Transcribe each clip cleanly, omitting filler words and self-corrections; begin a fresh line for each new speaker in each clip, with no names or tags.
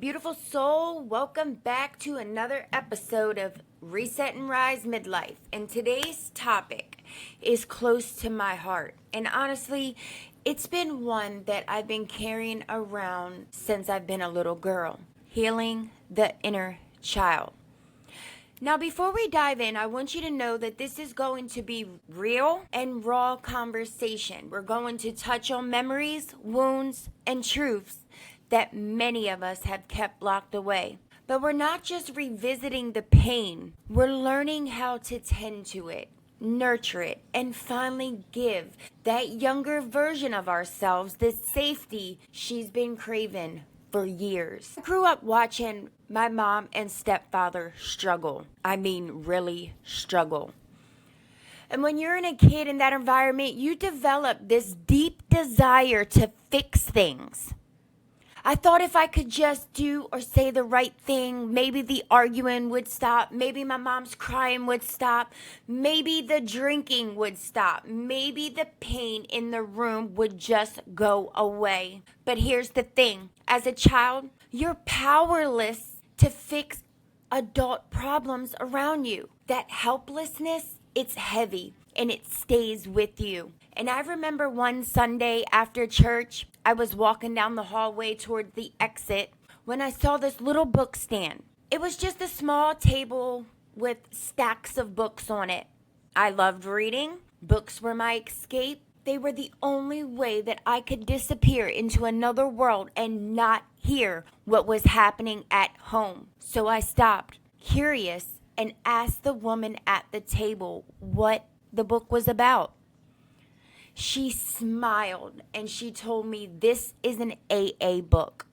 beautiful soul. Welcome back to another episode of Reset and Rise Midlife. And today's topic is close to my heart. And honestly, it's been one that I've been carrying around since I've been a little girl. Healing the inner child. Now, before we dive in, I want you to know that this is going to be real and raw conversation. We're going to touch on memories, wounds, and truths that many of us have kept locked away. But we're not just revisiting the pain, we're learning how to tend to it, nurture it, and finally give that younger version of ourselves the safety she's been craving for years. I grew up watching my mom and stepfather struggle. I mean, really struggle. And when you're in a kid in that environment, you develop this deep desire to fix things. I thought if I could just do or say the right thing, maybe the arguing would stop. Maybe my mom's crying would stop. Maybe the drinking would stop. Maybe the pain in the room would just go away. But here's the thing. As a child, you're powerless to fix adult problems around you. That helplessness, it's heavy and it stays with you. And I remember one Sunday after church, I was walking down the hallway toward the exit when I saw this little book stand. It was just a small table with stacks of books on it. I loved reading. Books were my escape. They were the only way that I could disappear into another world and not hear what was happening at home. So I stopped, curious, and asked the woman at the table what the book was about. She smiled and she told me this is an AA book,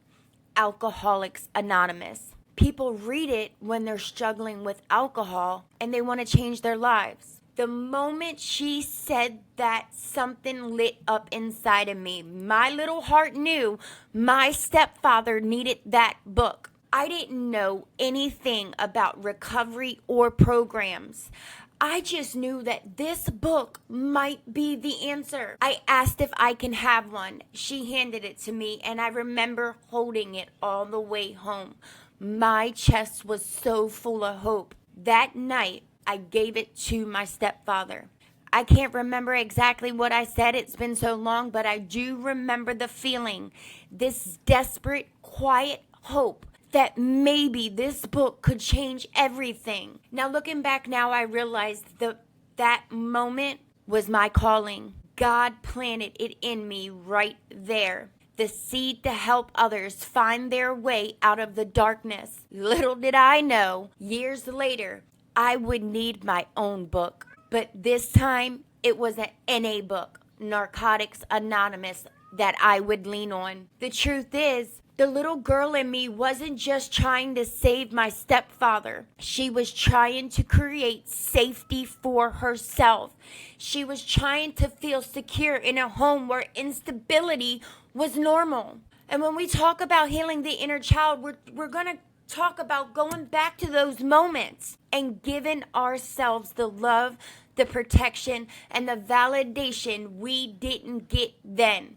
Alcoholics Anonymous. People read it when they're struggling with alcohol and they want to change their lives. The moment she said that, something lit up inside of me. My little heart knew my stepfather needed that book. I didn't know anything about recovery or programs. I just knew that this book might be the answer. I asked if I can have one. She handed it to me, and I remember holding it all the way home. My chest was so full of hope. That night, I gave it to my stepfather. I can't remember exactly what I said. It's been so long, but I do remember the feeling. This desperate, quiet hope that maybe this book could change everything. Now, looking back now, I realized that moment was my calling. God planted it in me right there. The seed to help others find their way out of the darkness. Little did I know, years later, I would need my own book. But this time, it was an NA book, Narcotics Anonymous, that I would lean on. The truth is, the little girl in me wasn't just trying to save my stepfather. She was trying to create safety for herself. She was trying to feel secure in a home where instability was normal. And when we talk about healing the inner child, we're going to talk about going back to those moments and giving ourselves the love, the protection, and the validation we didn't get then.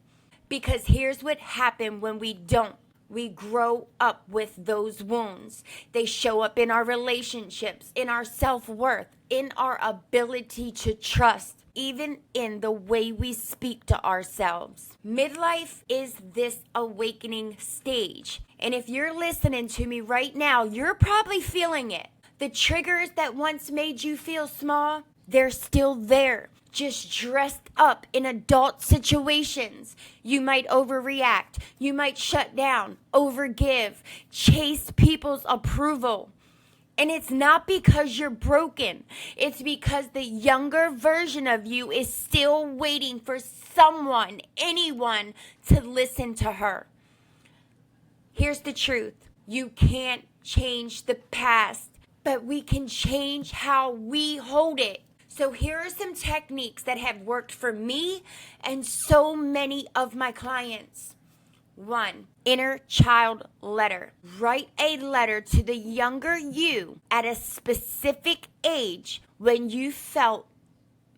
Because here's what happened when we don't. We grow up with those wounds. They show up in our relationships, in our self-worth, in our ability to trust, even in the way we speak to ourselves. Midlife is this awakening stage. And if you're listening to me right now, you're probably feeling it. The triggers that once made you feel small, they're still there. Just dressed up in adult situations. You might overreact. You might shut down, overgive, chase people's approval. And it's not because you're broken. It's because the younger version of you is still waiting for someone, anyone, to listen to her. Here's the truth. You can't change the past, but we can change how we hold it. So here are some techniques that have worked for me and so many of my clients. 1, inner child letter. Write a letter to the younger you at a specific age when you felt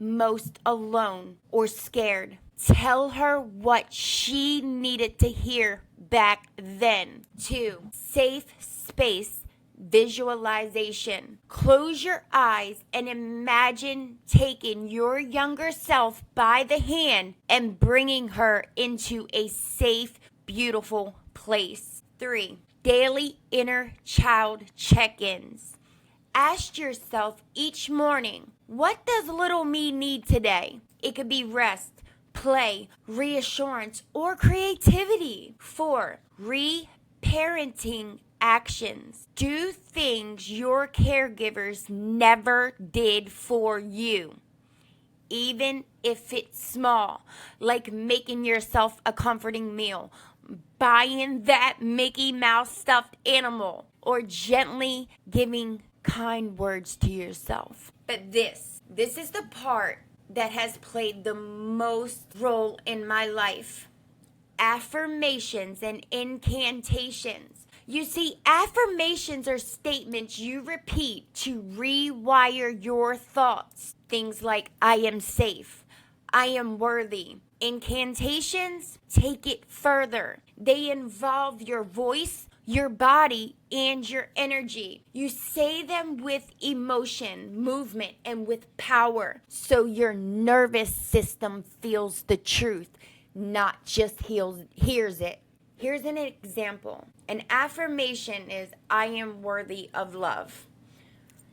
most alone or scared. Tell her what she needed to hear back then. 2. Safe space visualization. Close your eyes and imagine taking your younger self by the hand and bringing her into a safe, beautiful place. 3. Daily inner child check-ins. Ask yourself each morning, what does little me need today? It could be rest, play, reassurance, or creativity. 4. Reparenting actions. Do things your caregivers never did for you, even if it's small, like making yourself a comforting meal, buying that Mickey Mouse stuffed animal, or gently giving kind words to yourself. But this is the part that has played the most role in my life. Affirmations and incantations. You see, affirmations are statements you repeat to rewire your thoughts. Things like, I am safe, I am worthy. Incantations take it further. They involve your voice, your body, and your energy. You say them with emotion, movement, and with power, so your nervous system feels the truth, not just hears it. Here's an example. An affirmation is, I am worthy of love.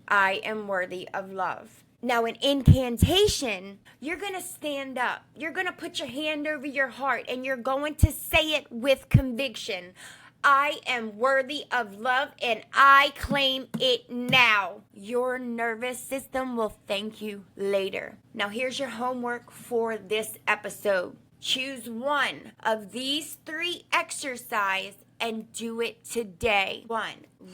I am worthy of love. Now, an incantation, you're going to stand up. You're going to put your hand over your heart and you're going to say it with conviction. I am worthy of love and I claim it now. Your nervous system will thank you later. Now, here's your homework for this episode. Choose one of these 3 exercises and do it today. 1.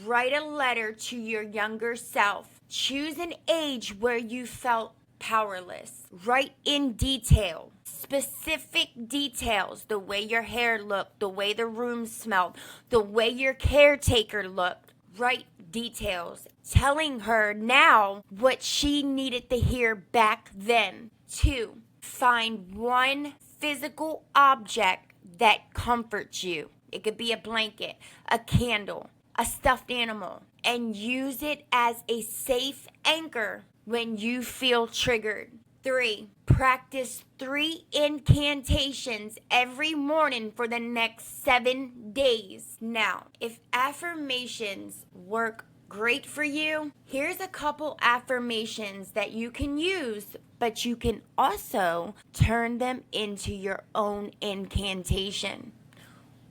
Write a letter to your younger self. Choose an age where you felt powerless. Write in detail, specific details, the way your hair looked, the way the room smelled, the way your caretaker looked. Write details, telling her now what she needed to hear back then. 2. Find one physical object that comforts you. It could be a blanket, a candle, a stuffed animal, and use it as a safe anchor when you feel triggered. 3. Practice 3 incantations every morning for the next 7 days. Now, if affirmations work great for you, here's a couple affirmations that you can use, but you can also turn them into your own incantation.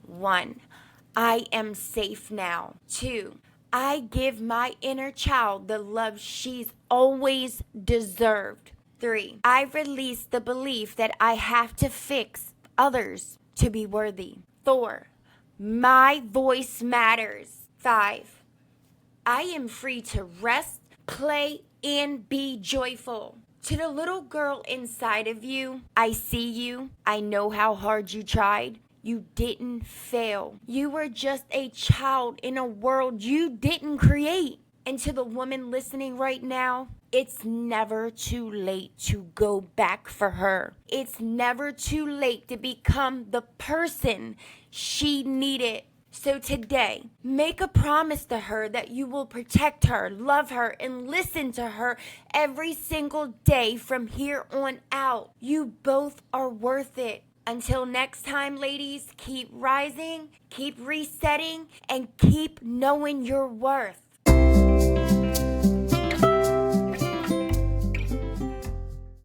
1. I am safe now. 2. I give my inner child the love she's always deserved. 3. I release the belief that I have to fix others to be worthy. 4. My voice matters. 5. I am free to rest, play, and be joyful. To the little girl inside of you, I see you. I know how hard you tried. You didn't fail. You were just a child in a world you didn't create. And to the woman listening right now, it's never too late to go back for her. It's never too late to become the person she needed. So today, make a promise to her that you will protect her, love her, and listen to her every single day from here on out. You both are worth it. Until next time, ladies, keep rising, keep resetting, and keep knowing your worth.